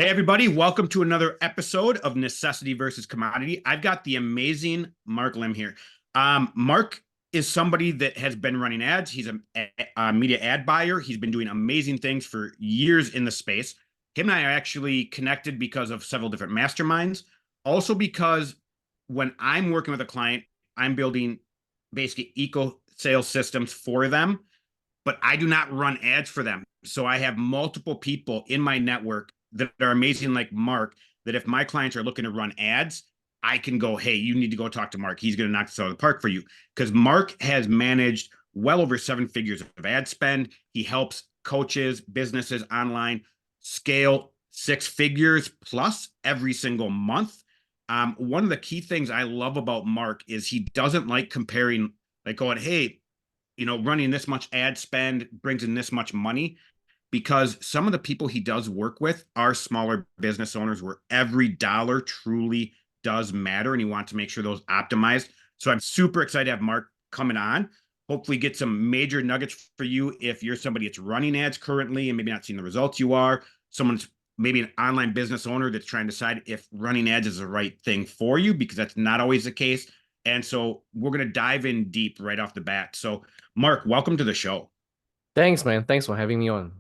Hey, everybody, welcome to another episode of Necessity versus Commodity. I've got the amazing Mark Lim here. Mark is somebody that has been running ads. He's a media ad buyer. He's been doing amazing things for years in the space. Him and I are actually connected because of several different masterminds. Also, because when I'm working with a client, I'm building basically eco sales systems for them, but I do not run ads for them. So I have multiple people in my network that are amazing, like Mark, that if my clients are looking to run ads, I can go, hey, you need to go talk to Mark. He's going to knock this out of the park for you. Because Mark has managed well over 7 figures of ad spend. He helps coaches, businesses online scale 6 figures plus every single month. One of the key things I love about Mark is he doesn't like comparing, like going, hey, running this much ad spend brings in this much money, because some of the people he does work with are smaller business owners where every dollar truly does matter, and he wants to make sure those optimized. So I'm super excited to have Mark coming on. Hopefully get some major nuggets for you if you're somebody that's running ads currently and maybe not seeing the results you are. Someone's maybe an online business owner that's trying to decide if running ads is the right thing for you, because that's not always the case. And so we're going to dive in deep right off the bat. So Mark, welcome to the show. Thanks, man. Thanks for having me on.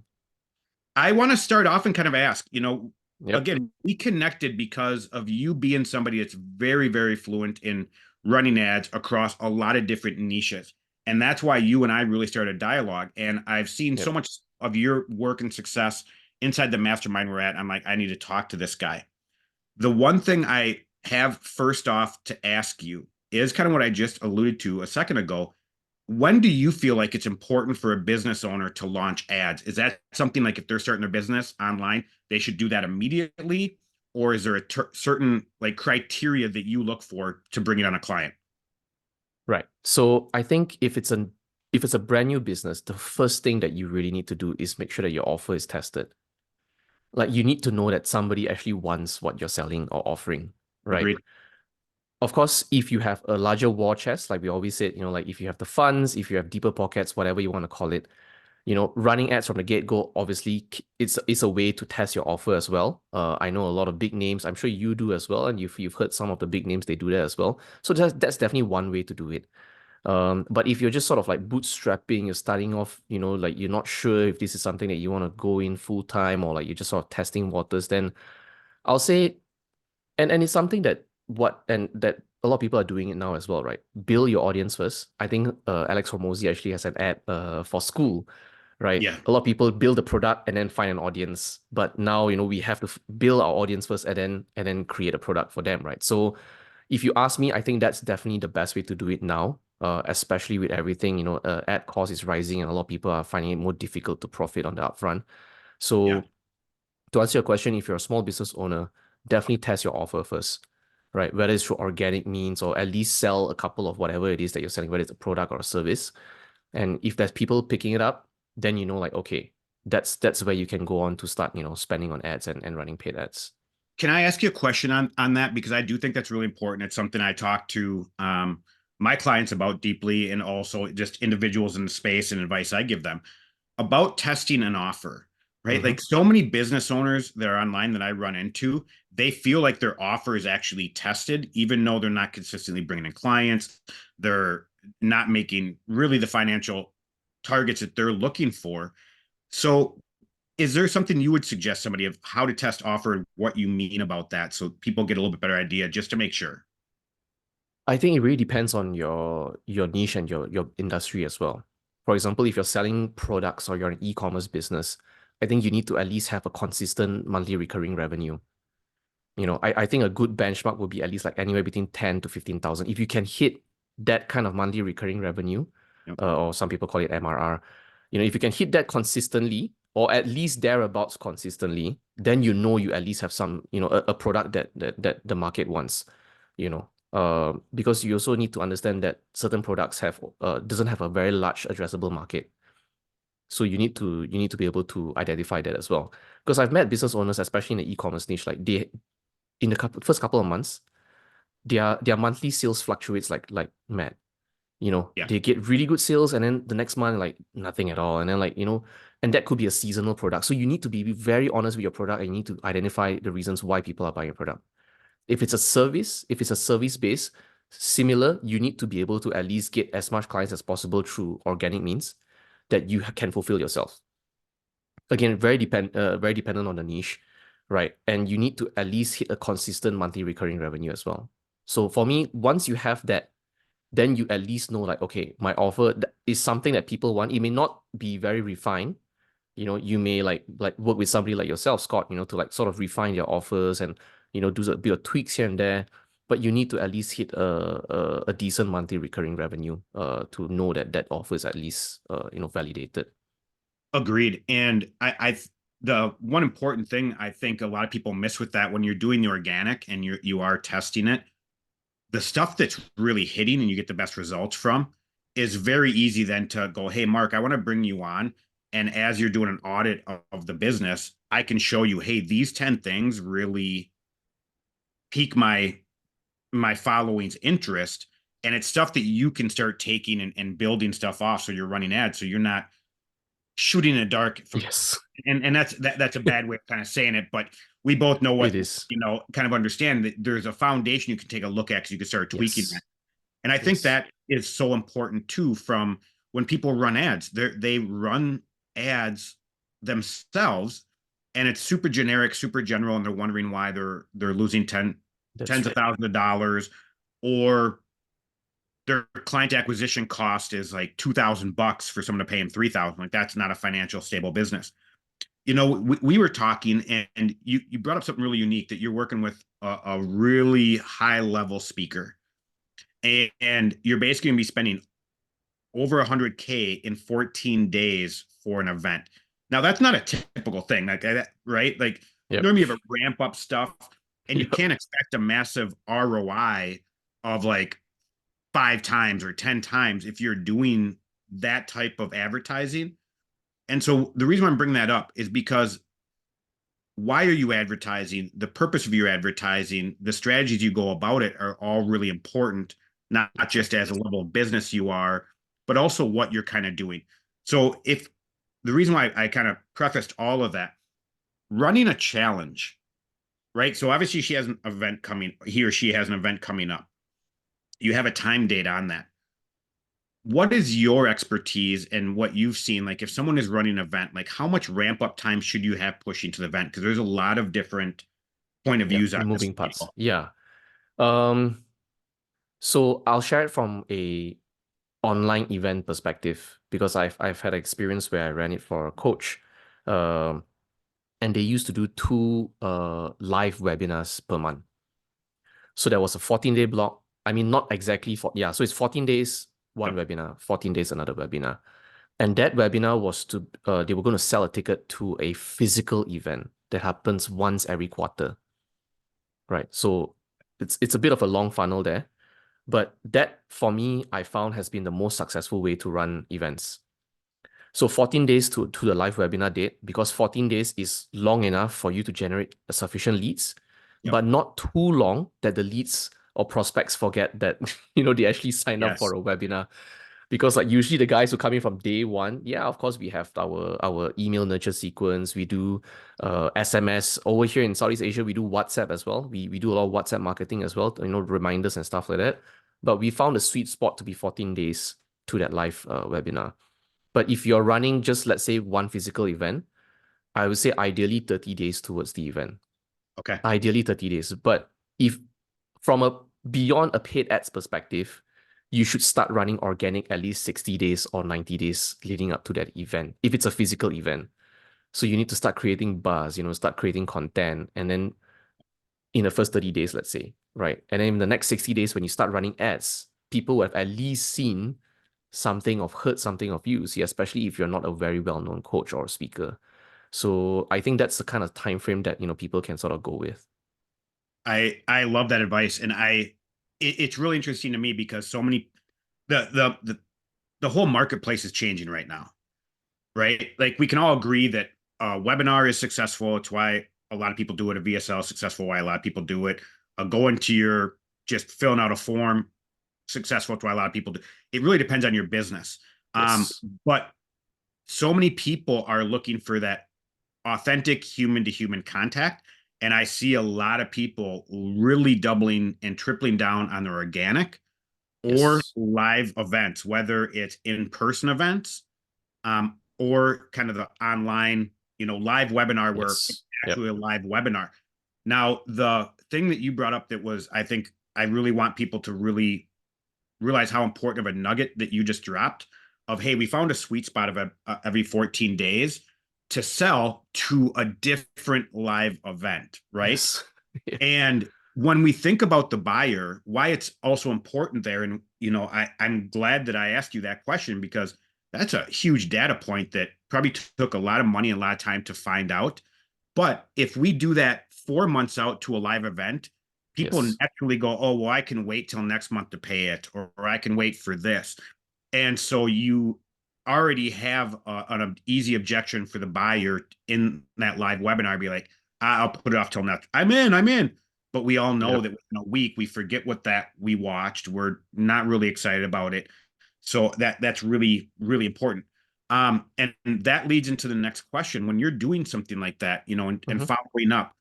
I want to start off and kind of ask, Yep. again, we connected because of you being somebody that's very, very fluent in running ads across a lot of different niches. And that's why you and I really started a dialogue. And I've seen so Yep. much of your work and success inside the mastermind we're at. I'm like, I need to talk to this guy. The one thing I have first off to ask you is kind of what I just alluded to a second ago. When do you feel like it's important for a business owner to launch ads? Is that something like if they're starting their business online, they should do that immediately? Or is there a certain like criteria that you look for to bring it on a client? Right. So I think if it's a brand new business, the first thing that you really need to do is make sure that your offer is tested. Like you need to know that somebody actually wants what you're selling or offering, right? Agreed. Of course, if you have a larger war chest, like we always said, like if you have the funds, if you have deeper pockets, whatever you want to call it, running ads from the get-go, obviously, it's a way to test your offer as well. I know a lot of big names. I'm sure you do as well, and you've heard some of the big names, they do that as well. So that's definitely one way to do it. But if you're just sort of like bootstrapping, you're starting off, like you're not sure if this is something that you want to go in full time, or like you're just sort of testing waters, then I'll say, and it's something that a lot of people are doing it now as well, right? Build your audience first. I think Alex Hormozy actually has an ad for school, right? Yeah. A lot of people build a product and then find an audience, but now we have to build our audience first and then create a product for them, right? So if you ask me, I think that's definitely the best way to do it now, especially with everything, ad cost is rising and a lot of people are finding it more difficult to profit on the upfront. Yeah. So to answer your question, if you're a small business owner, definitely test your offer first, right? Whether it's through organic means or at least sell a couple of whatever it is that you're selling, whether it's a product or a service. And if there's people picking it up, then like, okay, that's where you can go on to start, spending on ads and running paid ads. Can I ask you a question on that? Because I do think that's really important. It's something I talk to my clients about deeply, and also just individuals in the space and advice I give them about testing an offer, right? Mm-hmm. Like so many business owners that are online that I run into, they feel like their offer is actually tested, even though they're not consistently bringing in clients. They're not making really the financial targets that they're looking for. So, is there something you would suggest somebody of how to test offer and what you mean about that so people get a little bit better idea just to make sure? I think it really depends on your niche and your industry as well. For example, if you're selling products or you're an e-commerce business, I think you need to at least have a consistent monthly recurring revenue. I think a good benchmark would be at least like anywhere between 10 to 15,000. If you can hit that kind of monthly recurring revenue, Yep. or some people call it MRR, if you can hit that consistently or at least thereabouts consistently, then you at least have some, a product that the market wants, because you also need to understand that certain products doesn't have a very large addressable market. So you need to be able to identify that as well. Because I've met business owners, especially in the e-commerce niche, like they in the first couple of months, their monthly sales fluctuates like mad. Yeah. They get really good sales, and then the next month, like nothing at all. And then like, And that could be a seasonal product. So you need to be very honest with your product and you need to identify the reasons why people are buying your product. If it's a service based, similar, you need to be able to at least get as much clients as possible through organic means that you can fulfill yourself. Again, very dependent on the niche, right? And you need to at least hit a consistent monthly recurring revenue as well. So for me, once you have that, then you at least know like, okay, my offer is something that people want. It may not be very refined. You may like work with somebody like yourself, Scott, to like sort of refine your offers and, do a bit of tweaks here and there. But you need to at least hit a decent monthly recurring revenue to know that that offer is at least, validated. Agreed. And the one important thing I think a lot of people miss with that when you're doing the organic and you are testing it, the stuff that's really hitting and you get the best results from is very easy then to go, hey, Mark, I want to bring you on. And as you're doing an audit of the business, I can show you, hey, these 10 things really pique my following's interest. And it's stuff that you can start taking and building stuff off. So you're running ads. So you're not shooting in the dark from, Yes. and that's a bad way of kind of saying it, but we both know what It is. kind of understand that there's a foundation you can take a look at because you can start tweaking Yes. that. And I think Yes. that is so important too, from when people run ads, they run ads themselves and it's super generic, super general, and they're wondering why they're losing tens of thousands of dollars, or their client acquisition cost is like $2,000 for someone to pay them 3,000. Like that's not a financial stable business. We were talking and you brought up something really unique, that you're working with a really high level speaker and you're basically going to be spending over 100K in 14 days for an event. Now that's not a typical thing like that, right? Like normally you have a ramp up stuff and you can't expect a massive ROI of like 5 times or 10 times if you're doing that type of advertising. And so the reason why I'm bringing that up is because why are you advertising? The purpose of your advertising, the strategies you go about it are all really important, not just as a level of business you are, but also what you're kind of doing. So if the reason why I kind of prefaced all of that, running a challenge, right? So obviously he or she has an event coming up. You have a time date on that. What is your expertise and what you've seen? Like if someone is running an event, like how much ramp up time should you have pushing to the event? Because there's a lot of different point of views on moving this. parts. Yeah. So I'll share it from a online event perspective because I've had experience where I ran it for a coach. And they used to do 2 live webinars per month. So there was a 14-day block. I mean, not exactly so it's 14 days, one webinar, 14 days, another webinar. And that webinar was they were going to sell a ticket to a physical event that happens once every quarter. Right. So it's a bit of a long funnel there. But that, for me, I found has been the most successful way to run events. So 14 days to the live webinar date, because 14 days is long enough for you to generate sufficient leads, but not too long that the leads or prospects forget that, they actually signed up for a webinar. Because like usually the guys who come in from day one, of course, we have our email nurture sequence. We do SMS. Over here in Southeast Asia, we do WhatsApp as well. We do a lot of WhatsApp marketing as well, reminders and stuff like that. But we found the sweet spot to be 14 days to that live webinar. But if you're running just, let's say, one physical event, I would say ideally 30 days towards the event. Okay. Ideally 30 days. But if from beyond a paid ads perspective, you should start running organic at least 60 days or 90 days leading up to that event, if it's a physical event. So you need to start creating buzz, start creating content. And then in the first 30 days, let's say, right? And then in the next 60 days, when you start running ads, people will have at least seen something or heard something of you, especially if you're not a very well-known coach or speaker. So I think that's the kind of time frame that people can sort of go with. I love that advice, and it's really interesting to me because so many the whole marketplace is changing right now, right? Like we can all agree that a webinar is successful. It's why a lot of people do it. A VSL is successful. Why a lot of people do it. Going to your just filling out a form, successful. It's why a lot of people do. It really depends on your business. Yes. But so many people are looking for that authentic human to human contact. And I see a lot of people really doubling and tripling down on their organic or Yes. live events, whether it's in-person events, or kind of the online, live webinar where it's Yes. Yep. actually a live webinar. Now, the thing that you brought up that was, I think I really want people to really realize how important of a nugget that you just dropped of, hey, we found a sweet spot of every 14 days to sell to a different live event, right? Yes. Yeah. And when we think about the buyer, why it's also important there, and I'm glad that I asked you that question because that's a huge data point that probably took a lot of money and a lot of time to find out. But if we do that 4 months out to a live event, people Yes. naturally go, oh, well, I can wait till next month to pay it, or I can wait for this. And so you already have an easy objection for the buyer in that live webinar. Be like, I'll put it off till next. I'm in. But we all know Yep. that within a week we forget what that we watched. We're not really excited about it. So that's really, really important. And that leads into the next question. When you're doing something like that, and Mm-hmm. following up,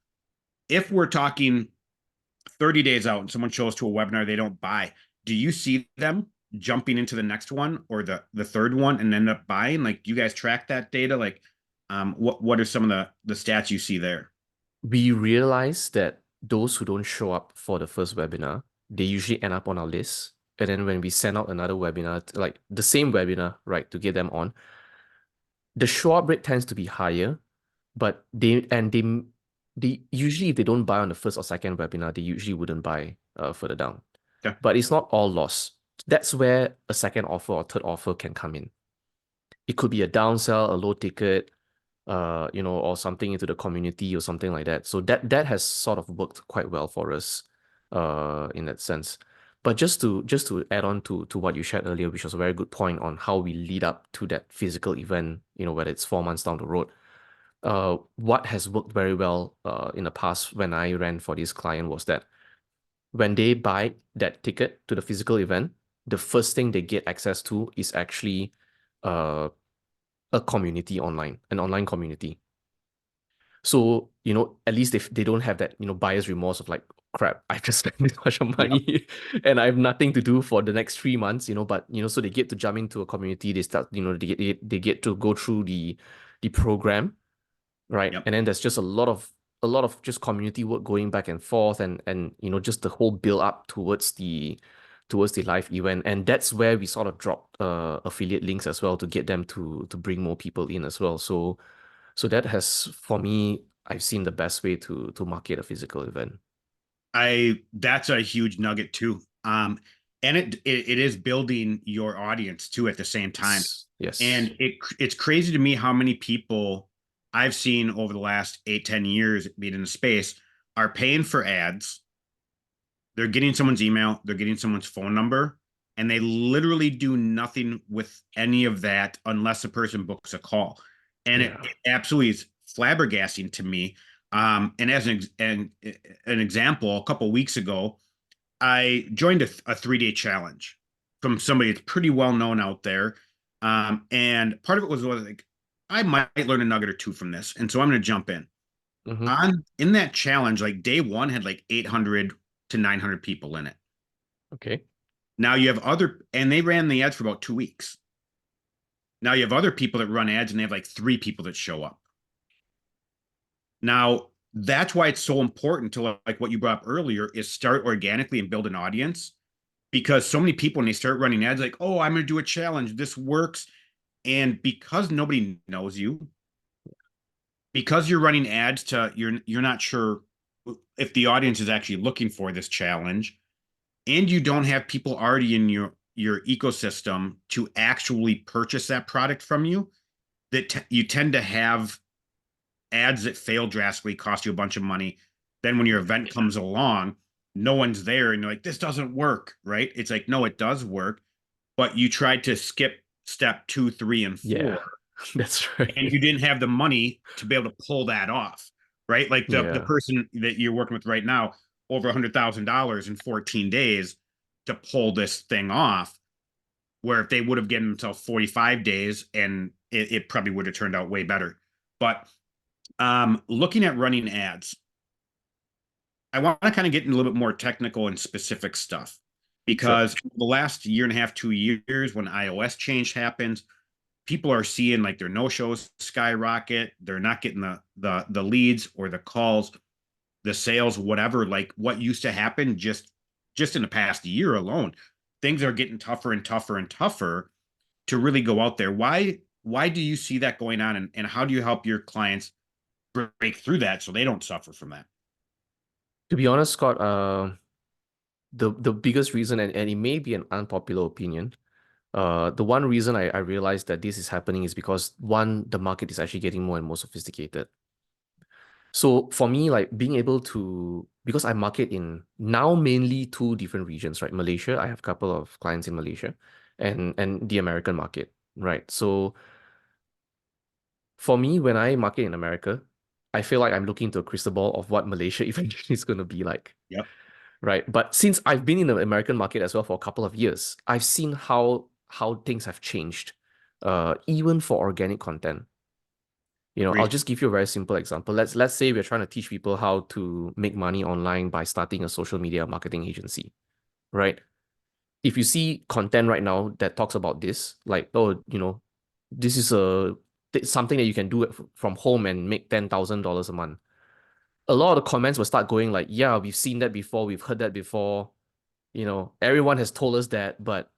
if we're talking 30 days out and someone shows to a webinar they don't buy, do you see them jumping into the next one or the third one and end up buying? Like, do you guys track that data? Like, what are some of the stats you see there? We realize that those who don't show up for the first webinar, they usually end up on our list. And then when we send out another webinar, like the same webinar, right, to get them on, the show up rate tends to be higher, but they usually, if they don't buy on the first or second webinar, they usually wouldn't buy further down. Okay. But it's not all loss. That's where a second offer or third offer can come in. It could be a downsell, a low ticket, or something into the community or something like that. So that has sort of worked quite well for us, in that sense. But just to add on to what you shared earlier, which was a very good point on how we lead up to that physical event, whether it's 4 months down the road. What has worked very well in the past when I ran for this client was that when they buy that ticket to the physical event, the first thing they get access to is actually uh, a community online, an online community. So, at least they don't have that, buyer's remorse of like, crap, I've just spent this much of Yep. money and I have nothing to do for the next 3 months, but, so they get to jump into a community, they start, they get to go through the program, right? Yep. And then there's just a lot of just community work going back and forth and just the whole build up towards the live event. And that's where we sort of dropped affiliate links as well to get them to bring more people in as well. So that has, for me, I've seen the best way to market a physical event. That's a huge nugget too. And it is building your audience too at the same time. Yes. Yes. And it's crazy to me how many people I've seen over the last 8-10 years being in the space are paying for ads. They're getting someone's email, they're getting someone's phone number, and they literally do nothing with any of that unless a person books a call. And it, Yeah. it absolutely is flabbergasting to me. And as an example, a couple of weeks ago, I joined a 3-day challenge from somebody that's pretty well known out there. And part of it was like, I might learn a nugget or two from this. And so I'm going to jump in. Mm-hmm. In that challenge, like day one had like 800 to 900 people in it. Okay. Now you have and they ran the ads for about 2 weeks. Now you have other people that run ads and they have like 3 people that show up. Now that's why it's so important to, like what you brought up earlier, is start organically and build an audience, because so many people when they start running ads like, oh, I'm going to do a challenge, this works. And because nobody knows you, because you're running ads you're not sure if the audience is actually looking for this challenge, and you don't have people already in your ecosystem to actually purchase that product from you, that you tend to have ads that fail drastically, cost you a bunch of money. Then when your event comes along, no one's there and you're like, this doesn't work, right? It's like, no, it does work, but you tried to skip step 2, 3, and 4, Yeah. That's and right. you didn't have the money to be able to pull that off, right? Like the Yeah. person that you're working with right now, over $100,000 in 14 days to pull this thing off. Where if they would have given themselves 45 days and it probably would have turned out way better. But looking at running ads, I want to kind of get into a little bit more technical and specific stuff Sure. because the last year and a half, 2 years, when iOS change happened, people are seeing like their no-shows skyrocket. They're not getting the leads or the calls, the sales, whatever. Like what used to happen just in the past year alone, things are getting tougher and tougher and tougher to really go out there. Why do you see that going on, and how do you help your clients break through that so they don't suffer from that? To be honest, Scott, the biggest reason, and it may be an unpopular opinion, the one reason I realized that this is happening is because one, the market is actually getting more and more sophisticated. So for me, like being able to, because I market in now mainly two different regions, right? Malaysia, I have a couple of clients in Malaysia, and the American market, right? So for me, when I market in America, I feel like I'm looking into a crystal ball of what Malaysia eventually is going to be like, Yep. right? But since I've been in the American market as well for a couple of years, I've seen how things have changed, even for organic content. I'll Agreed. just give you a very simple example. Let's say we're trying to teach people how to make money online by starting a social media marketing agency, right? If you see content right now that talks about this, like, oh, this is something that you can do from home and make $10,000 a month. A lot of the comments will start going like, yeah, we've seen that before, we've heard that before. Everyone has told us that, but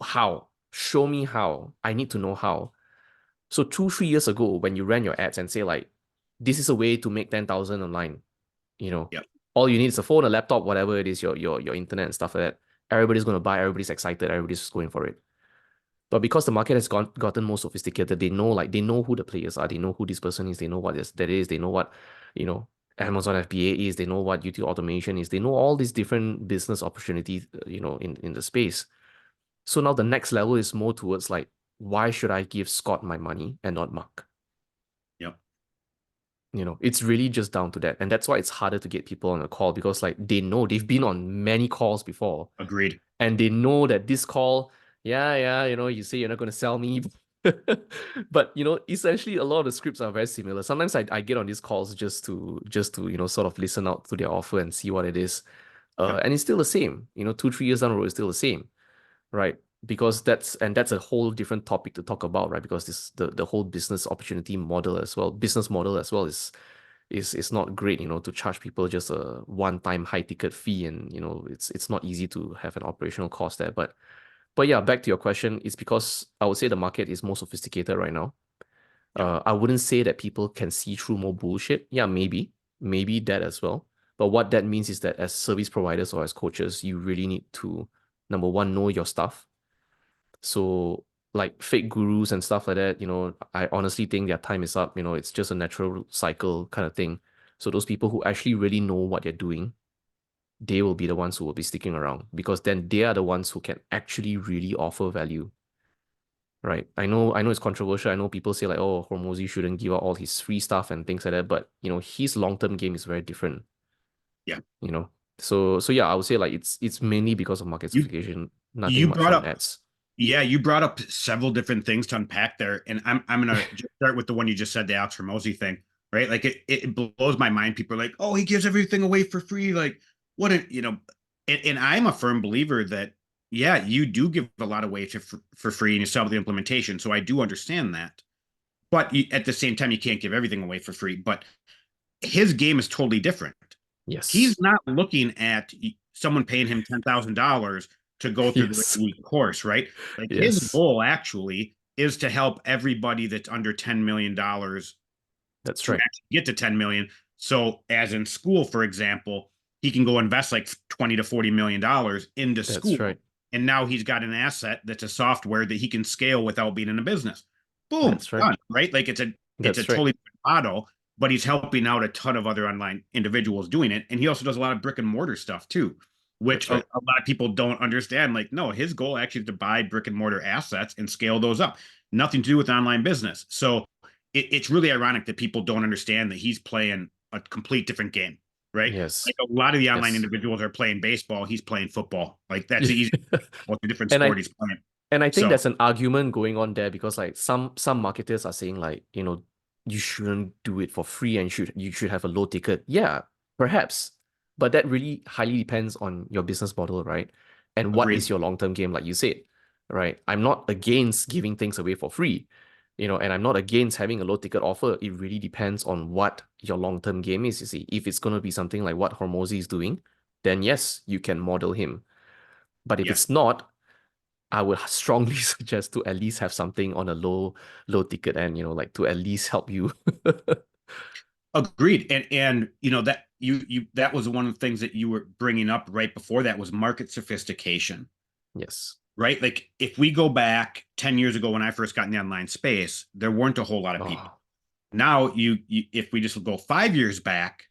how? Show me how. I need to know how. So 2, 3 years ago, when you ran your ads and say like, this is a way to make 10,000 online, you know, Yep. all you need is a phone, a laptop, whatever it is, your internet and stuff like that. Everybody's going to buy, everybody's excited, everybody's going for it. But because the market has gotten more sophisticated, they know who the players are, they know who this person is, they know what that is, they know what, you know, Amazon FBA is, they know what YouTube automation is, they know all these different business opportunities, in the space. So now the next level is more towards like, why should I give Scott my money and not Mark? Yep. It's really just down to that. And that's why it's harder to get people on a call because like they know they've been on many calls before Agreed. and they know that this call, yeah, you say you're not going to sell me. But essentially a lot of the scripts are very similar. Sometimes I get on these calls just to sort of listen out to their offer and see what it is. Yep. And it's still the same. 2, 3 years down the road, it's still the same. Right? Because that's a whole different topic to talk about, right? Because the whole business opportunity model as well, business model as well is not great, to charge people just a one-time high ticket fee, and it's not easy to have an operational cost there. But yeah, back to your question, it's because I would say the market is more sophisticated right now. Yep. I wouldn't say that people can see through more bullshit. Yeah, maybe that as well. But what that means is that as service providers or as coaches, you really need to, number one, know your stuff. So like fake gurus and stuff like that, I honestly think their time is up. It's just a natural cycle kind of thing. So those people who actually really know what they're doing, they will be the ones who will be sticking around because then they are the ones who can actually really offer value. Right. I know it's controversial. I know people say like, oh, Hormozy shouldn't give out all his free stuff and things like that, but his long-term game is very different. Yeah. You know. So yeah, I would say like it's mainly because of market You sophistication, nothing you much brought on up ads. Yeah, you brought up several different things to unpack there, and I'm gonna just start with the one you just said, the Alex Hormozy thing, right? Like it blows my mind. People are like, "Oh, he gives everything away for free." Like, what a and I'm a firm believer that yeah, you do give a lot away for free, and you sell the implementation. So I do understand that, but at the same time, you can't give everything away for free. But his game is totally different. He's Yes. not looking at someone paying him $10,000 to go through the Yes. week course, right? Like his Yes. goal actually is to help everybody that's under $10 million That's to right. actually get to 10 million. So, as in school, for example, he can go invest like 20 to $40 million into That's school. right. And now he's got an asset that's a software that he can scale without being in a business. Boom, That's right. done, right? Like it's a That's right. totally different model, but he's helping out a ton of other online individuals doing it. And he also does a lot of brick and mortar stuff too, which That's a right. lot of people don't understand. Like, no, his goal actually is to buy brick and mortar assets and scale those up. Nothing to do with online business. So it's really ironic that people don't understand that he's playing a complete different game, right? Yes. Like a lot of the online Yes. individuals are playing baseball. He's playing football. Like that's the easy, well, it's a different And sport I he's playing. And I think So there's an argument going on there because like some marketers are saying like, you shouldn't do it for free and you should have a low ticket. Yeah, perhaps. But that really highly depends on your business model, right? And what is agreed. your long-term game, like you said, right? I'm not against giving things away for free, and I'm not against having a low ticket offer. It really depends on what your long-term game is, you see. If it's gonna be something like what Hormozy is doing, then yes, you can model him. But if Yes. it's not, I would strongly suggest to at least have something on a low ticket and like to at least help you. Agreed. And that you that was one of the things that you were bringing up right before that was market sophistication, Yes. right? Like if we go back 10 years ago when I first got in the online space, there weren't a whole lot of people. Oh, Now you if we just go 5 years back,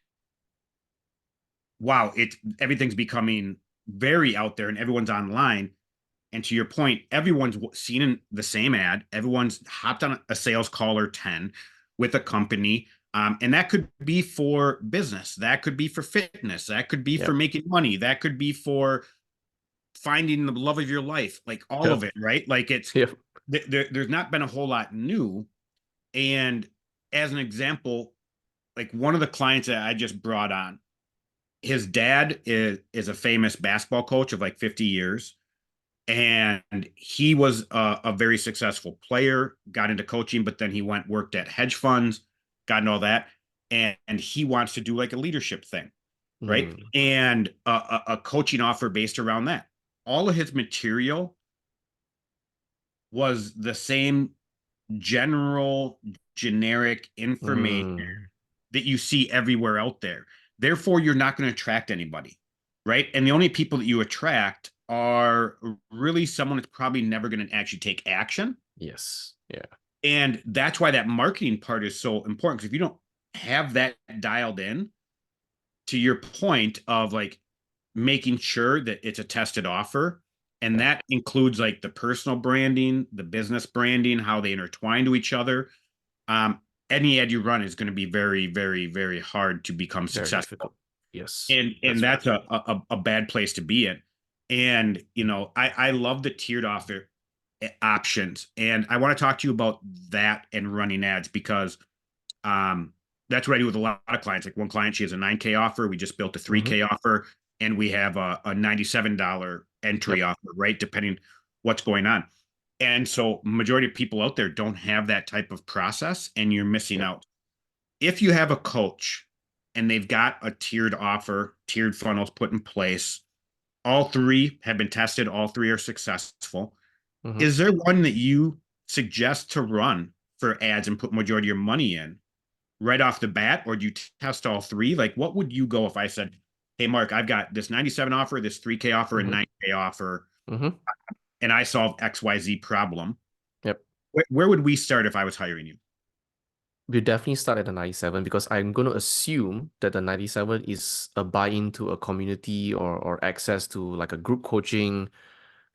wow, everything's becoming very out there and everyone's online. And to your point, everyone's seen the same ad. Everyone's hopped on a sales call or 10 with a company. And that could be for business. That could be for fitness. That could be for yep. making money. That could be for finding the love of your life, like all of Yep. it, right? Like Yep. there's not been a whole lot new. And as an example, like one of the clients that I just brought on, his dad is a famous basketball coach of like 50 years. And he was a very successful player, got into coaching, but then he worked at hedge funds, got into all that. And he wants to do like a leadership thing, right? Mm, And a coaching offer based around that. All of his material was the same general, generic information mm, that you see everywhere out there. Therefore, you're not going to attract anybody, right? And the only people that you attract are really someone that's probably never going to actually take action. yes. Yeah. And that's why that marketing part is so important. Because if you don't have that dialed in, to your point of like making sure that it's a tested offer, and Yeah. that includes like the personal branding, the business branding, how they intertwine to each other. Um, any ad you run is going to be very, very, very hard to become Very successful, difficult. Yes. and That's right. that's a bad place to be in. And I love the tiered offer options, and I want to talk to you about that and running ads because um that's what I do with a lot of clients. Like one client, she has a 9K offer. We just built a Mm-hmm. 3K offer, and we have a $97 entry Yep. offer, right? Depending what's going on. And so majority of people out there don't have that type of process, and you're missing Yep. out. If you have a coach and they've got a tiered offer, tiered funnels put in place, all three have been tested, all three are successful. Mm-hmm. Is there one that you suggest to run for ads and put majority of your money in right off the bat, or do you test all three? Like, what would you go if I said, "Hey, Mark, I've got this 97 offer, this 3K offer, and Mm-hmm. 9K offer, Mm-hmm. and I solve XYZ problem." Yep. Where would we start if I was hiring you? We definitely start at the 97 because I'm going to assume that the 97 is a buy-in to a community or access to like a group coaching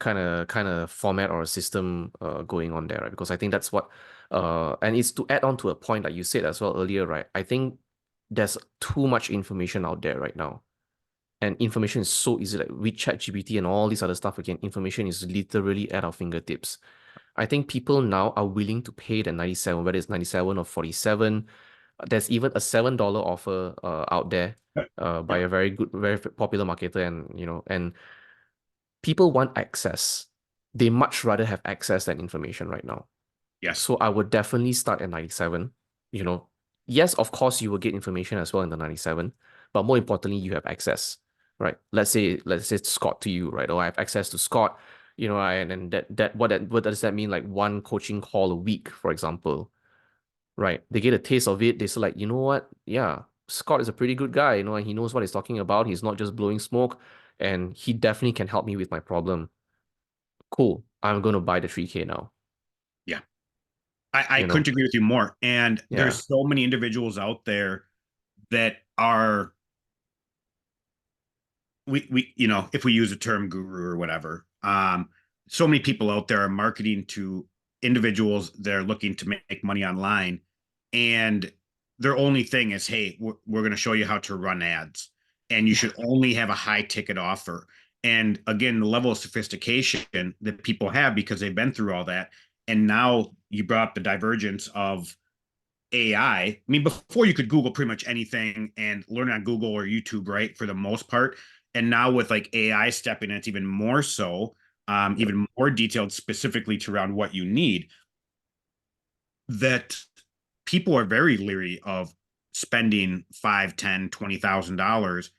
kind of format or a system going on there, right? Because I think that's what and it's to add on to a point that you said as well earlier, right? I think there's too much information out there right now. And information is so easy, like with ChatGPT and all this other stuff, again, information is literally at our fingertips. I think people now are willing to pay the 97, whether it's 97 or 47. There's even a $7 offer out there by Yep. a very good, very popular marketer, and and people want access. They much rather have access than information right now. Yes. So I would definitely start at 97. You know, yes, of course you will get information as well in the 97, but more importantly, you have access, right? Let's say Scott to you, right? Or I have access to Scott, and what does that mean? Like one coaching call a week, for example, right? They get a taste of it. They say like, you know what? Yeah, Scott is a pretty good guy, and he knows what he's talking about. He's not just blowing smoke, and he definitely can help me with my problem. Cool. I'm gonna buy the 3K now. Yeah. I You know? couldn't agree with you more. And Yeah. there's so many individuals out there that are if we use the term guru or whatever, so many people out there are marketing to individuals that are looking to make money online, and their only thing is, hey, we're going to show you how to run ads, and you should only have a high ticket offer. And again, the level of sophistication that people have because they've been through all that. And now you brought up the divergence of AI. I mean, before you could Google pretty much anything and learn on Google or YouTube, right? For the most part. And now with like AI stepping in, it's even more so, Yep. even more detailed specifically to around what you need, that people are very leery of spending 5, 10, $20,000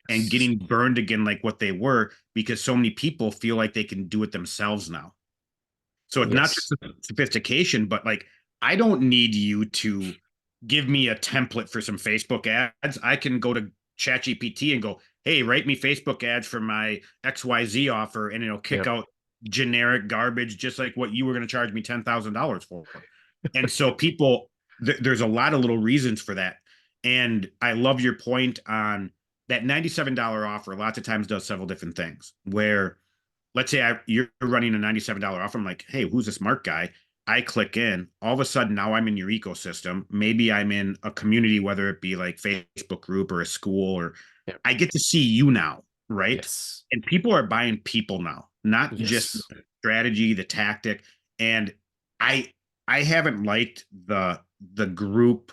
and Yes. getting burned again like what they were, because so many people feel like they can do it themselves now. So it's not just Yes. sophistication, but like, I don't need you to give me a template for some Facebook ads. I can go to ChatGPT and go, hey, write me Facebook ads for my XYZ offer, and it'll kick Yep. out generic garbage, just like what you were going to charge me $10,000 for. And so people, there's a lot of little reasons for that. And I love your point on that $97 offer. Lots of times does several different things where, let's say you're running a $97 offer. I'm like, hey, who's this Mark guy? I click in. All of a sudden, now I'm in your ecosystem. Maybe I'm in a community, whether it be like Facebook group or a school, or Yep. I get to see you now, right? Yes. And people are buying people now, not just Yes. the strategy, the tactic. And I I haven't liked the group,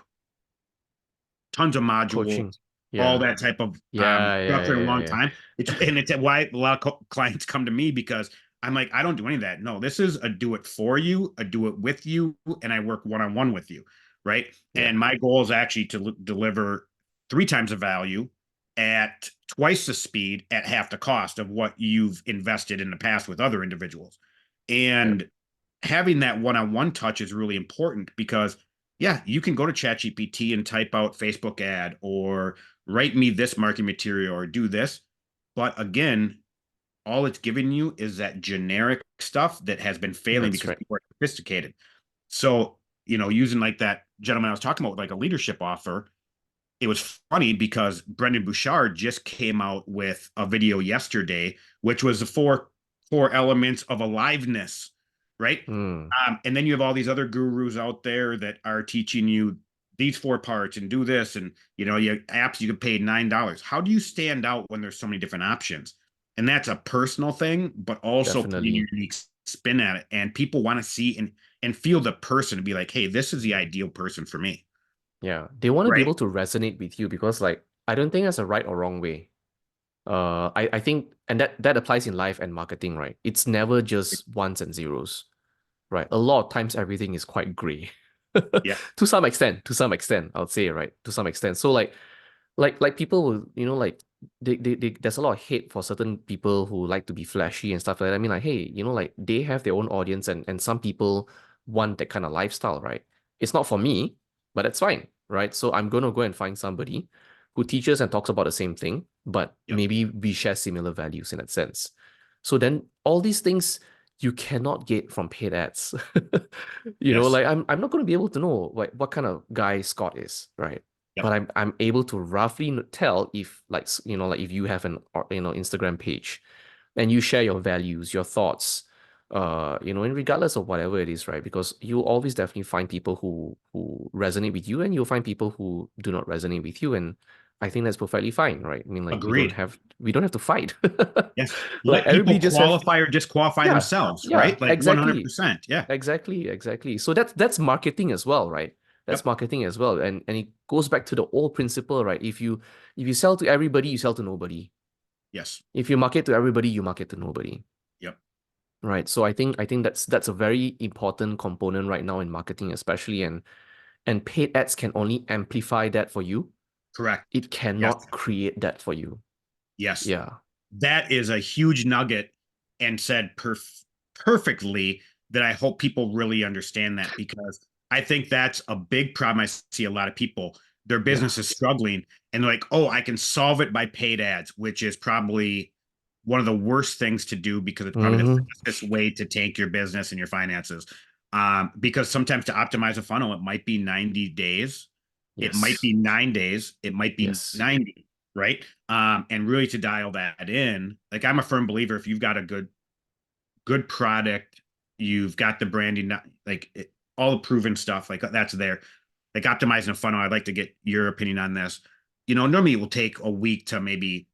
tons of modules, Coaching. all Yeah. that type of Yeah. Yeah. stuff for a Yeah. long Yeah. time. It's why a lot of clients come to me, because I'm like, I don't do any of that. No, this is a do it for you, a do it with you, and I work one on one with you, right? Yeah. And my goal is actually to deliver 3 times the value at twice the speed at half the cost of what you've invested in the past with other individuals. Yeah. And having that one-on-one touch is really important, because yeah, you can go to ChatGPT and type out Facebook ad or write me this marketing material or do this. But again, all it's giving you is that generic stuff that has been failing That's because right. people are sophisticated. So, using like that gentleman I was talking about with like a leadership offer, it was funny because Brendan Bouchard just came out with a video yesterday, which was the four elements of aliveness, right? Mm. And then you have all these other gurus out there that are teaching you these 4 parts and do this, and you apps you can pay $9. How do you stand out when there's so many different options? And that's a personal thing, but also putting your Definitely. unique spin at it. And people want to see and feel the person to be like, hey, this is the ideal person for me, Yeah. They want to be right? able to resonate with you because, like, I don't think that's a right or wrong way. I think, and that applies in life and marketing, right? It's never just ones and zeros, right? A lot of times everything is quite gray. Yeah, To some extent, I would say, right? To some extent. So like people will, like there's a lot of hate for certain people who like to be flashy and stuff like that. I mean, like, hey, like they have their own audience and some people want that kind of lifestyle, right? It's not for me, but that's fine, right? So I'm gonna go and find somebody who teaches and talks about the same thing, but yep, maybe we share similar values in that sense. So then all these things you cannot get from paid ads. yes, Like I'm not going to be able to know like what kind of guy Scott is, right? yep, But I'm able to roughly tell if like like if you have an Instagram page and you share your values, your thoughts, and regardless of whatever it is, right? Because you'll always definitely find people who resonate with you, and you'll find people who do not resonate with you, and I think that's perfectly fine, right? I mean, like agreed. we don't have to fight. Yes, Like let everybody people just have qualify or disqualify yeah, themselves, yeah, right? Like exactly. 100%. Yeah, Exactly. So that's marketing as well, right? That's yep, marketing as well. And it goes back to the old principle, right? If you sell to everybody, you sell to nobody. yes, If you market to everybody, you market to nobody. yep, Right. So I think that's a very important component right now in marketing, especially and paid ads can only amplify that for you. correct. It Yes, cannot create that for you. yes. Yeah. That is a huge nugget, and said perfectly, that I hope people really understand that, because I think that's a big problem. I see a lot of people, their Yeah. business is struggling, and they're like, oh, I can solve it by paid ads, which is probably one of the worst things to do, because it's probably the Mm-hmm. fastest way to tank your business and your finances. Because sometimes to optimize a funnel, it might be 90 days, it might Yes. be 9 days, it might be Yes. 90, right? And really to dial that in, like, I'm a firm believer, if you've got a good product, you've got the branding, all the proven stuff, like that's there. Like optimizing a funnel, I'd like to get your opinion on this. Normally it will take a week to maybe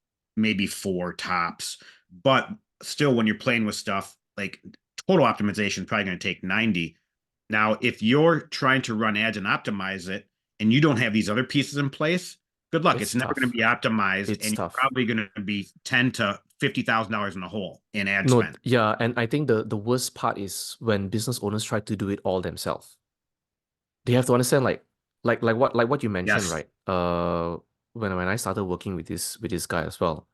4 tops. But still, when you're playing with stuff, like total optimization is probably going to take 90. Now, if you're trying to run ads and optimize it and you don't have these other pieces in place, good luck. It's It's never going to tough. be optimized, It's and you're tough. probably going to be ten to $50,000 in the hole in ad No, spend. yeah, and I think the worst part is when business owners try to do it all themselves. They have to understand like what you mentioned, Yes. right? When I started working with this guy as well,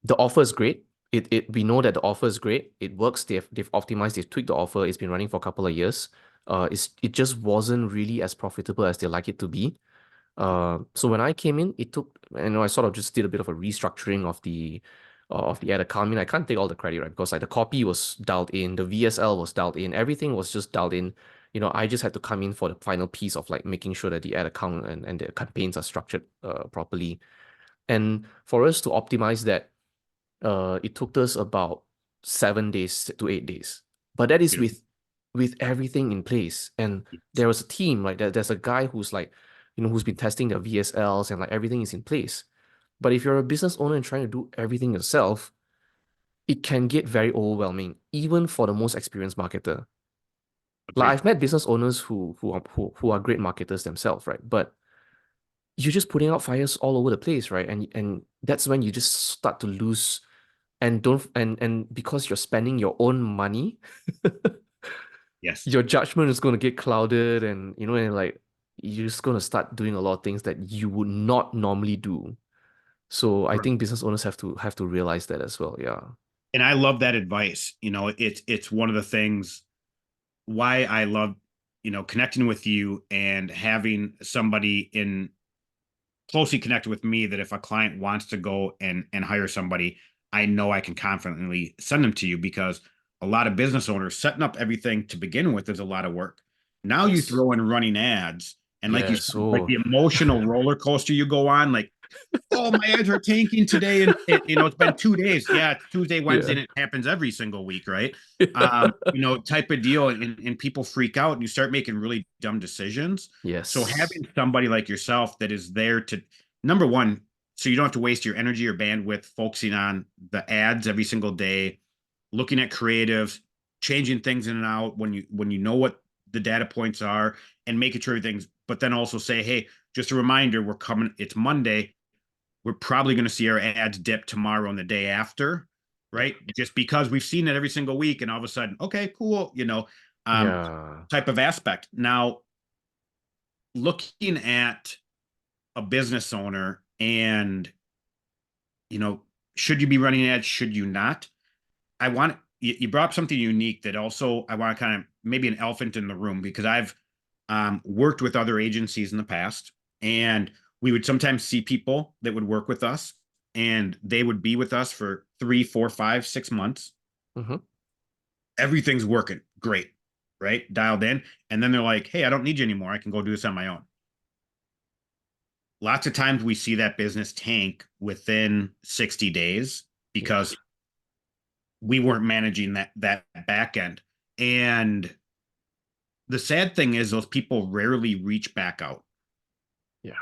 the offer is great. It we know that the offer is great. It works. They've optimized, they've tweaked the offer. It's been running for a couple of years. It just wasn't really as profitable as they like it to be. So when I came in, it took, I sort of just did a bit of a restructuring of the ad account. I mean, I can't take all the credit, right? Because like the copy was dialed in, the VSL was dialed in, everything was just dialed in. I just had to come in for the final piece of like making sure that the ad account and the campaigns are structured properly. And for us to optimize that, it took us about 7 days to 8 days. But that is Beautiful. with everything in place. And there was a team, like there's a guy who's like, who's been testing the VSLs and like everything is in place. But if you're a business owner and trying to do everything yourself, it can get very overwhelming, even for the most experienced marketer. Like Agreed. I've met business owners who are great marketers themselves, right? But you're just putting out fires all over the place, right? And that's when you just start to lose and don't and because you're spending your own money, Yes. your judgment is going to get clouded, and like you're just going to start doing a lot of things that you would not normally do. So I think business owners have to realize that as well. Yeah. And I love that advice. It's one of the things why I love, connecting with you and having somebody in closely connected with me that if a client wants to go and hire somebody, I know I can confidently send them to you because a lot of business owners setting up everything to begin with is a lot of work. Now you Yes. throw in running ads and like you Yes. said, like Oh, the emotional roller coaster you go on, like, oh, my ads are tanking today, and it's been 2 days. Yeah, it's Tuesday, Wednesday, yeah. and it happens every single week, right? Type of deal, and people freak out, and you start making really dumb decisions. So Yes. having somebody like yourself that is there to, number one, so you don't have to waste your energy or bandwidth focusing on the ads every single day, looking at creatives, changing things in and out when you know what the data points are, and making sure everything's. But then also say, hey, just a reminder, we're coming. It's Monday, we're probably going to see our ads dip tomorrow and the day after, Yeah. right? Just because we've seen it every single week, and all of a sudden, okay, cool, um, Yeah. type of aspect. Now, looking at a business owner and, you know, should you be running ads? Should you not? You brought up something unique that also I want to kind of maybe an elephant in the room because I've worked with other agencies in the past, and we would sometimes see people that would work with us, and they would be with us for 3, 4, 5, 6 months. Mm-hmm. Everything's working great, right? Dialed in. And then they're like, hey, I don't need you anymore. I can go do this on my own. Lots of times we see that business tank within 60 days Yeah. because we weren't managing that back end. And the sad thing is those people rarely reach back out. Yeah.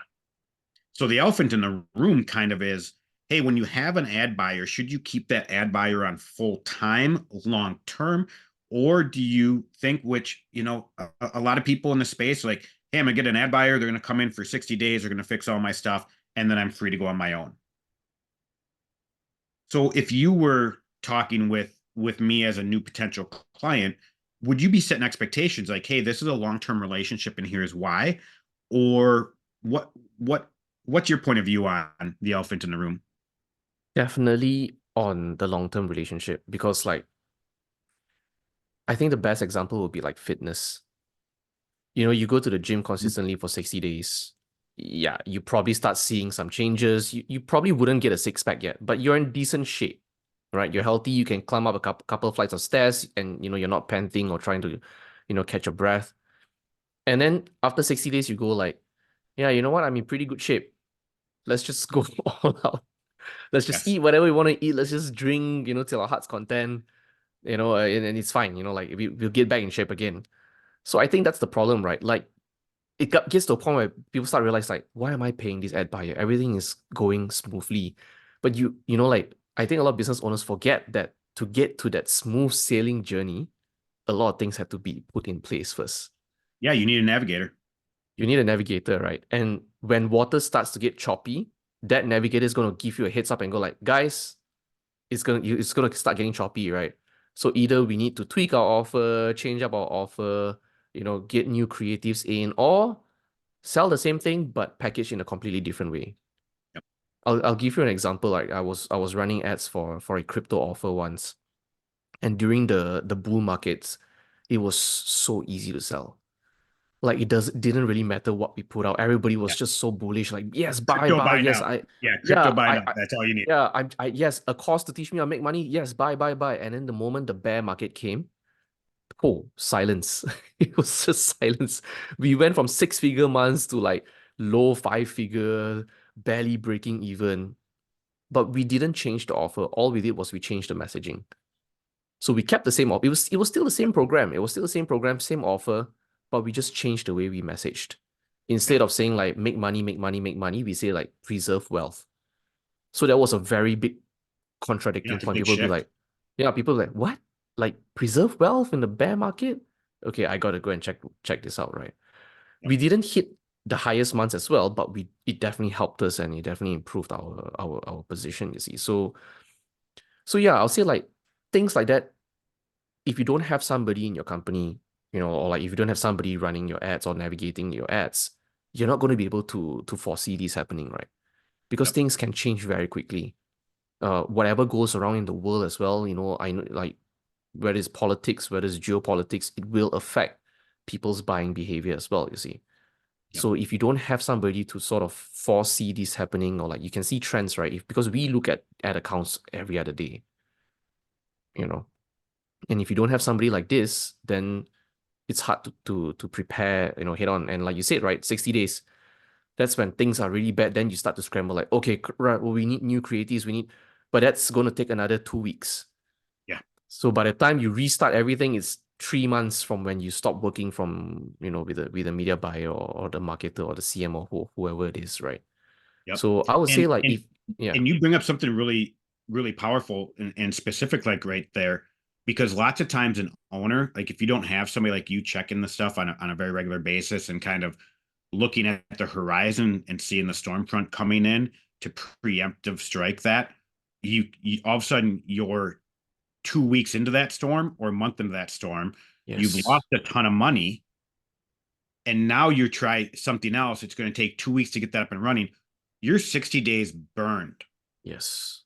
So the elephant in the room kind of is, hey, when you have an ad buyer, should you keep that ad buyer on full time, long term? Or do you think, which, a lot of people in the space are like, hey, I'm gonna get an ad buyer, they're gonna come in for 60 days, they're gonna fix all my stuff, and then I'm free to go on my own. So if you were talking with me as a new potential client, would you be setting expectations like, hey, this is a long-term relationship and here's why? Or what what's your point of view on the elephant in the room? Definitely on the long-term relationship because like I think the best example would be like fitness. You go to the gym consistently for 60 days. Yeah, you probably start seeing some changes. You probably wouldn't get a six pack yet, but you're in decent shape, right? You're healthy. You can climb up a couple of flights of stairs and you're not panting or trying to, catch your breath. And then after 60 days, you go like, yeah, you know what? I'm in pretty good shape. Let's just go all out. Let's just Yes. eat whatever we want to eat. Let's just drink, till our heart's content, and it's fine, like we'll get back in shape again. So I think that's the problem, right? Like gets to a point where people start realize like, why am I paying this ad buyer? Everything is going smoothly. But like I think a lot of business owners forget that to get to that smooth sailing journey, a lot of things have to be put in place first. Yeah, you need a navigator. You need a navigator, right? And when water starts to get choppy, that navigator is going to give you a heads up and go like, guys, it's gonna start getting choppy, right? So either we need to tweak our offer, change up our offer, get new creatives in, or sell the same thing but package in a completely different way. Yep. I'll give you an example. Like I was running ads for a crypto offer once, and during the bull markets, it was so easy to sell. Like didn't really matter what we put out. Everybody was Yeah. just so bullish. Like, yes, Crypto buy, buy yes, now. Yeah, crypto buy now. That's all you need. yeah, yes, a course to teach me how to make money. Yes, buy. And then the moment the bear market came, oh, silence. It was just silence. We went from six-figure months to like low five-figure, barely breaking even. But we didn't change the offer. All we did was we changed the messaging. So we kept the same offer. It was still the same program. It was still the same program, same offer, but we just changed the way we messaged. Instead of saying like make money, we say like preserve wealth. So that was a very big Yeah, contradicting it's a point. big People be shift. like, yeah, people like, what? Like preserve wealth in the bear market? Okay, I gotta go and check this out, right? Yep. We didn't hit the highest months as well, but it definitely helped us and it definitely improved our position, you see. So yeah, I'll say like things like that. If you don't have somebody in your company, or like if you don't have somebody running your ads or navigating your ads, you're not going to be able to foresee this happening, right? Because Yep. things can change very quickly. Whatever goes around in the world as well, I know like whether it's politics, whether it's geopolitics, it will affect people's buying behavior as well, you see. Yep. So if you don't have somebody to sort of foresee this happening, or like you can see trends, right? Because we look at ad accounts every other day, you know. And if you don't have somebody like this, then it's hard to prepare, head on. And like you said, right, 60 days, that's when things are really bad. Then you start to scramble like, okay, right, well, we need new creatives, but that's going to take another 2 weeks. Yeah. So by the time you restart everything, it's 3 months from when you stop working from, with the media buyer or the marketer or the CM or whoever it is, right? Yep. So I would say And like and yeah, and you bring up something really, really powerful and specific, like right there, because lots of times an owner, like if you don't have somebody like you checking the stuff on a very regular basis and kind of looking at the horizon and seeing the storm front coming in to preemptive strike that, you all of a sudden you're 2 weeks into that storm or a month into that storm, you've yes, lost a ton of money, and now you try something else. It's going to take 2 weeks to get that up and running. You're 60 days burned. yes.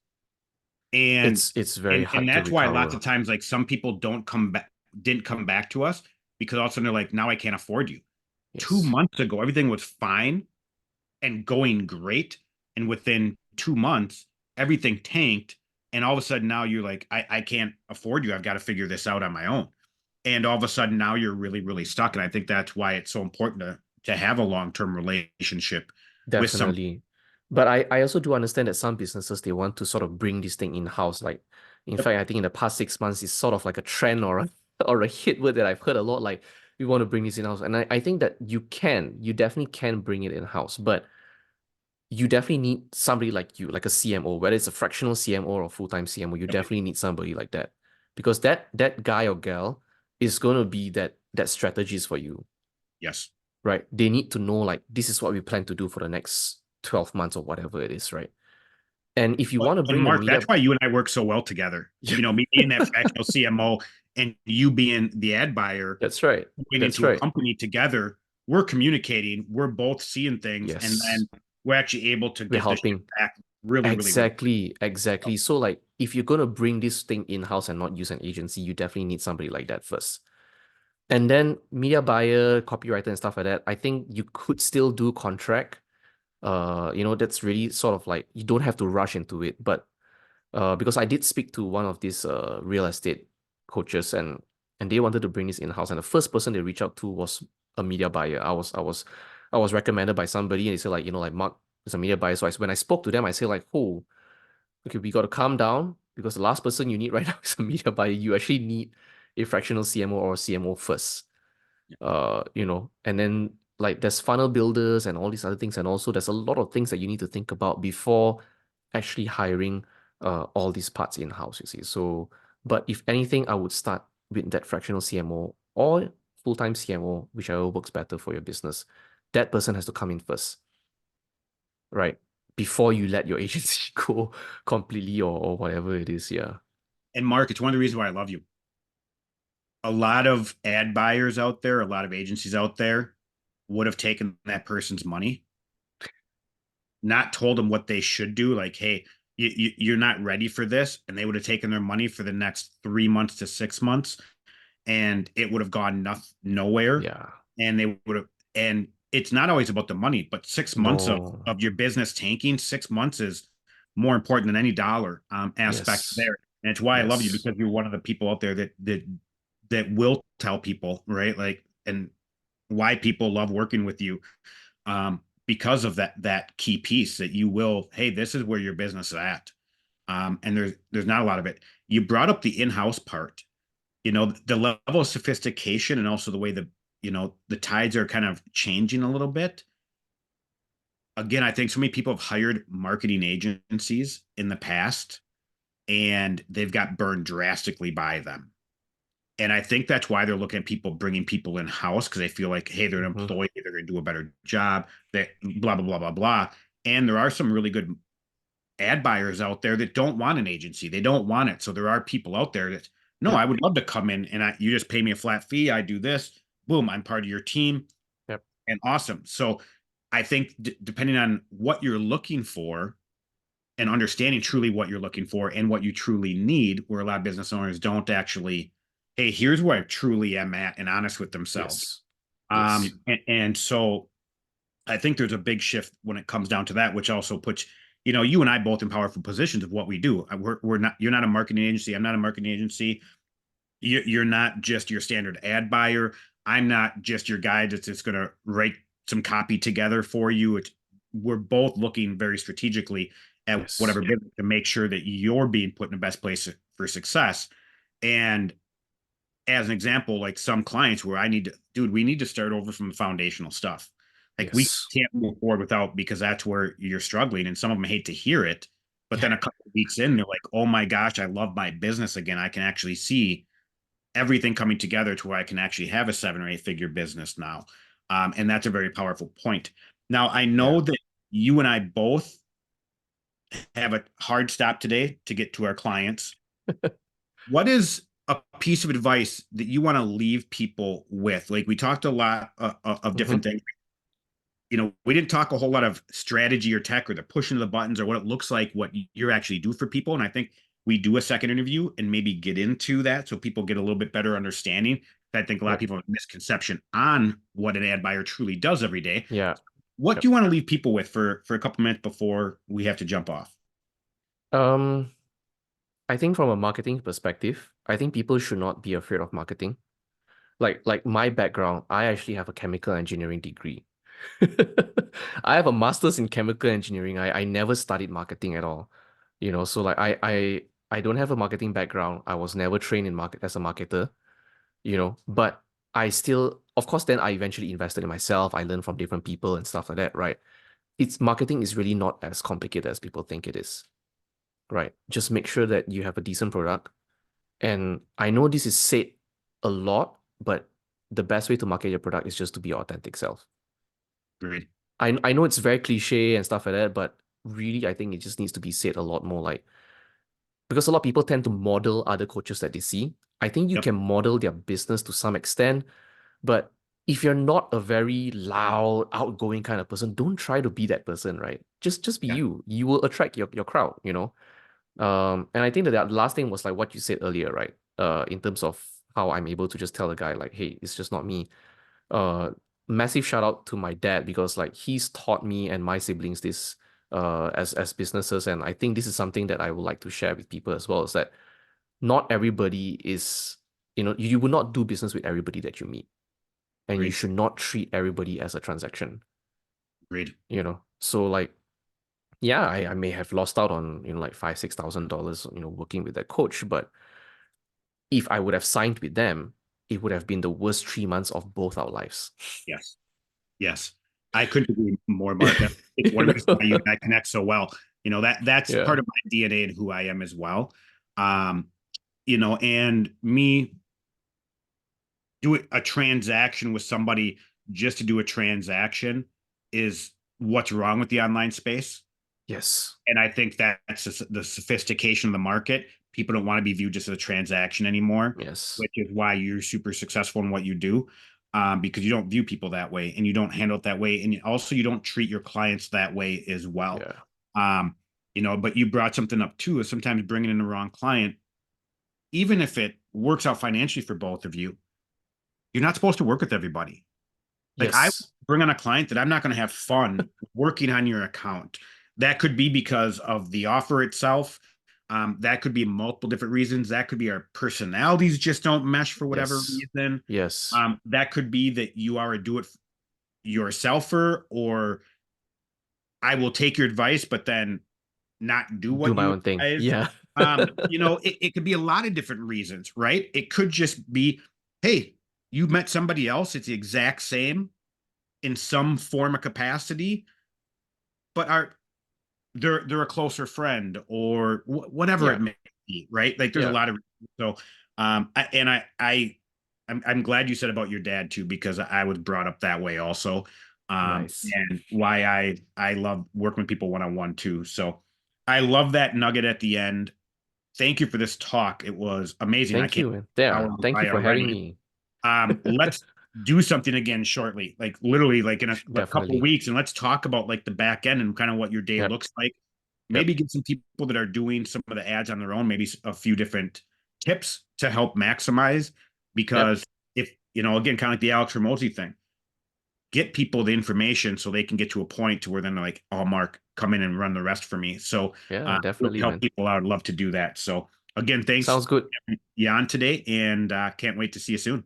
And It's very hard to that's why lots recover. of times like some people didn't come back to us because all of a sudden they're like, now I can't afford you. Two Yes. months ago, everything was fine and going great. And within 2 months, everything tanked. And all of a sudden now you're like, I can't afford you. I've got to figure this out on my own. And all of a sudden now you're really, really stuck. And I think that's why it's so important to have a long-term relationship with some. Definitely. But I also do understand that some businesses they want to sort of bring this thing in-house. Like, in Yep. fact, I think in the past 6 months, it's sort of like a trend or a or a hit word that I've heard a lot. Like, we want to bring this in-house. And I think that you definitely can bring it in-house, but you definitely need somebody like you, like a CMO, whether it's a fractional CMO or a full-time CMO, you Yep. definitely need somebody like that. Because that guy or gal is gonna be that strategist for you, Yes. right? They need to know like this is what we plan to do for the next 12 months or whatever it is, right? And if you want to And bring the Mark, that's media, why you and I work so well together. yeah, Me being that fractional CMO and you being the ad buyer, that's right. going That's into a right. company together, we're communicating, we're both seeing things, and Yes. then we're actually able to We're get the shit helping. back really, really, really quick. Exactly. So like if you're gonna bring this thing in-house and not use an agency, you definitely need somebody like that first. And then media buyer, copywriter, and stuff like that. I think you could still do contract. That's really sort of like you don't have to rush into it. But because I did speak to one of these real estate coaches and they wanted to bring this in-house. And the first person they reached out to was a media buyer. I was recommended by somebody and they said like, like Mark is a media buyer. So when I spoke to them, I said like, oh, okay, we got to calm down because the last person you need right now is a media buyer. You actually need a fractional CMO or CMO first. And then like there's funnel builders and all these other things. And also there's a lot of things that you need to think about before actually hiring all these parts in-house, you see. So, but if anything, I would start with that fractional CMO or full-time CMO, whichever works better for your business. That person has to come in first, right? Before you let your agency go completely or whatever it is. Yeah. And Mark, it's one of the reasons why I love you. A lot of ad buyers out there, a lot of agencies out there would have taken that person's money, not told them what they should do. Like, hey, you're not ready for this. And they would have taken their money for the next 3 months to 6 months, and it would have gone nowhere. Yeah. And they would have, and it's not always about the money, but 6 months No. of your business tanking, 6 months is more important than any dollar aspect Yes. there. And it's why I love you, Yes. because you're one of the people out there that will tell people, right? Like, and why people love working with you, because of that key piece that you will, hey, this is where your business is at. And there's not a lot of it. You brought up the in-house part, the level of sophistication, and also the way the tides are kind of changing a little bit. Again, I think so many people have hired marketing agencies in the past, and they've got burned drastically by them. And I think that's why they're looking at people bringing people in house, because they feel like, hey, they're an Mm-hmm. employee, they're going to do a better job, that blah, blah, blah, blah, blah. And there are some really good ad buyers out there that don't want an agency. They don't want it. So there are people out there that, no, Yep. I would love to come in and you just pay me a flat fee. I do this, boom, I'm part of your team, Yep. and awesome. So I think depending on what you're looking for, and understanding truly what you're looking for and what you truly need, where a lot of business owners don't actually, hey, here's where I truly am at, and honest with themselves. Yes. Yes. And so I think there's a big shift when it comes down to that, which also puts, you and I both in powerful positions of what we do. We're not, you're not a marketing agency. I'm not a marketing agency. You're not just your standard ad buyer. I'm not just your guy that's just going to write some copy together for you. We're both looking very strategically at Yes. whatever business to make sure that you're being put in the best place for success. And as an example, like some clients where we need to start over from the foundational stuff. Like, we Yes. can't move forward without, because that's where you're struggling. And some of them hate to hear it, but then Yeah. a couple of weeks in, they're like, oh my gosh, I love my business again. I can actually see everything coming together to where I can actually have a 7 or 8 figure business now. And that's a very powerful point. Now, I Yeah. know that you and I both have a hard stop today to get to our clients. What is a piece of advice that you want to leave people with? Like, we talked a lot of Mm-hmm. different things. We didn't talk a whole lot of strategy or tech or the pushing of the buttons or what it looks like, what you're actually do for people. And I think we do a second interview and maybe get into that so people get a little bit better understanding. I think a lot of Yep. people have a misconception on what an ad buyer truly does every day. Yeah. What Yep. do you want to leave people with for a couple minutes before we have to jump off? Um, I think from a marketing perspective, I think people should not be afraid of marketing. Like my background, I actually have a chemical engineering degree. I have a master's in chemical engineering. I never studied marketing at all. So like I don't have a marketing background. I was never trained in market as a marketer, but I still, of course, then I eventually invested in myself. I learned from different people and stuff like that, right? Marketing is really not as complicated as people think it is, right? Just make sure that you have a decent product. And I know this is said a lot, but the best way to market your product is just to be your authentic self. Great. I know it's very cliche and stuff like that, but really, I think it just needs to be said a lot more. Like, because a lot of people tend to model other coaches that they see. I think you Yep. can model their business to some extent, but if you're not a very loud, outgoing kind of person, don't try to be that person, right? Just be Yeah. you. You will attract your crowd. And I think that the last thing was like what you said earlier, right? In terms of how I'm able to just tell the guy like, hey, it's just not me. Uh, Massive shout out to my dad, because like he's taught me and my siblings this as businesses, and I think this is something that I would like to share with people as well. Is that not everybody is, you will not do business with everybody that you meet, and you Great. should not treat everybody as a transaction. Great. So like, yeah, I may have lost out on like $5,000-6,000 working with that coach, but if I would have signed with them, it would have been the worst 3 months of both our lives. Yes. Yes. I couldn't agree more, Mark. It's You one of the reasons know? why you and I connect so well. That's Yeah. part of my DNA and who I am as well. Um, and me do a transaction with somebody just to do a transaction is what's wrong with the online space. Yes. And I think that's the sophistication of the market. People don't want to be viewed just as a transaction anymore, Yes. which is why you're super successful in what you do, because you don't view people that way and you don't handle it that way. And also you don't treat your clients that way as well. Yeah. Um, but you brought something up too, is sometimes bringing in the wrong client, even if it works out financially for both of you, you're not supposed to work with everybody. Like I Yes. bring on a client that I'm not going to have fun working on your account. That could be because of the offer itself. That could be multiple different reasons. That could be our personalities just don't mesh for whatever Yes. reason. Yes. That could be that you are a do-it-yourselfer, or I will take your advice, but then not do Do what my you own thing. advise. Yeah. It could be a lot of different reasons, right? It could just be, hey, you met somebody else, it's the exact same in some form of capacity, but they're a closer friend or whatever it Yeah. may be, right? Like there's a Yeah. lot of so I'm glad you said about your dad too, because I was brought up that way also. Nice. And why I love working with people one-on-one too. So I love that nugget at the end. Thank you for this talk. It was amazing. I Thank can't you. Yeah. hour Thank you by for having already. me. Let's do something again shortly, like literally like in a couple of Definitely. weeks, and let's talk about like the back end and kind of what your day Yep. looks like. Yep. Maybe get some people that are doing some of the ads on their own, maybe a few different tips to help maximize. Yep. Because if, again, kind of like the Alex Ramosi thing, get people the information so they can get to a point to where then they're like, oh, Mark, come in and run the rest for me. So Yeah, really definitely, help man. people out. I'd love to do that. So again, thanks Sounds good. Jan today, and can't wait to see you soon.